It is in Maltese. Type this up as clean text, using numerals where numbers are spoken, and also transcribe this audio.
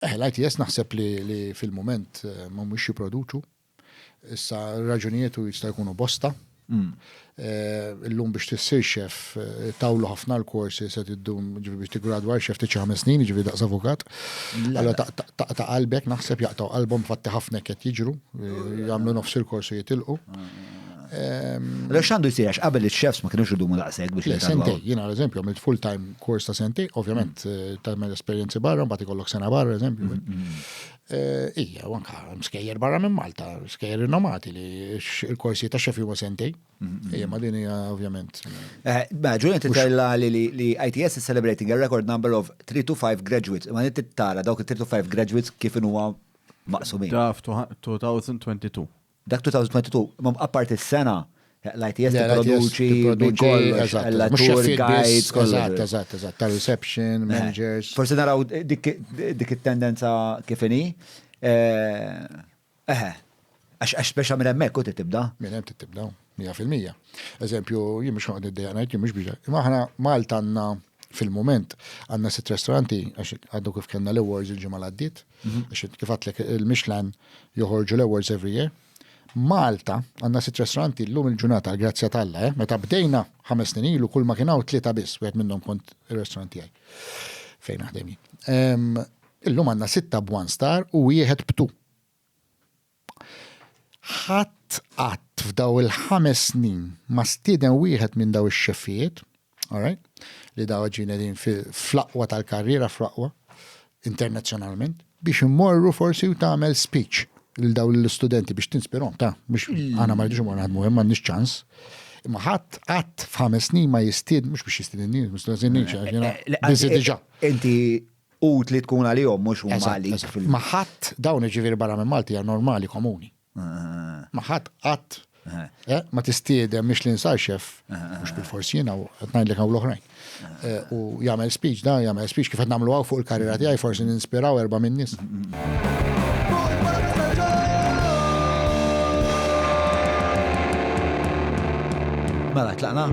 L-ITS naħseb li fil-moment ma mhux jipproduċu. Issa raġunijietu jista' jkunu bosta. Illum biex tissir xef tawlu ħafna l-korsi se tiddum biex tigradwar xef tiċi 5 snin ġifi daqs avukat. Alla ta' qalbek naħseb jaqtaw qalbhom fatti ħafna qed jiġru, jagħmlu nofs il-korsi jitilqu. X'għandu jsir għax qabel iċ-chefs ma kienux idumu daqshekk biex sentej, jiena eżempju għamilt full-time kors ta' sentej, ovvjament tagħmel esperjenzi barra, mbagħad ikollok sena barra eżempju. Ija, anka mskejjer barra minn Malta, mskejjer rinomati li il-korsi ta' xefi huma sentej. Ija, ma din hija ovvjament. Ġulian titella li ITS is celebrating a record number of 3 to 5 graduates. Ma tara dawk 3 to 5 graduates kif huwa maqsumin. Daf 2022. Dak 2022, ma apart is-sena l-ITS tipproduċi minn kollox, tour guides, kollox. Eżatt, ta' reception, managers. Forsi naraw dik it-tendenza kif inhi. Għax speċa minn hemmhekk u tibda. Minn hemm tibda, 100%. Eżempju, jien mhux noqgħod niddejja ngħid jien mhux biex. Imma aħna Malta għandna fil-moment għandna 6 ristoranti għax għaddu kif kellna l-awards il-ġimgħa l-għaddiet, għax kif għadlek il-Michelin joħorġu l-awards every year. Malta għandna 6 ristoranti llum il-ġurnata grazzi Alla, meta bdejna 5 snin ilu kull ma kienu 3 biss, wieħed minnhom kont ir-ristoranti tiegħi. Fejn naħdem jien. Illum għandna 6 b'1 star u wieħed b'2. Ħadd qatt f'daw il-5 snin ma stieden wieħed minn daw ix-xeffijiet, all right, li daw ġina din fl-aqwa tal-karriera fl-aqwa internazzjonalment biex immorru forsi u tagħmel speech lil daw l-studenti biex tinspirhom biex għana ma rridux naħdmu hemm m'għandniex ċans. Imma ħadd qatt f'5 snin ma jistied mhux biex jistiedni, mhux lażin diġà. Inti utli tkun għalihom mhux huma għalik. Ma ħadd dawn iġifieri barra minn Malti hija normali komuni. Ma ħadd qatt ma tistiedem Michelin star chef mhux bil-forsi jiena qed ngħidlek hawn l-oħrajn. U jagħmel speech kif qed nagħmlu hawn fuq il-karriera tiegħi forsi ninspiraw 4 minn nies. Mela, tlaqna?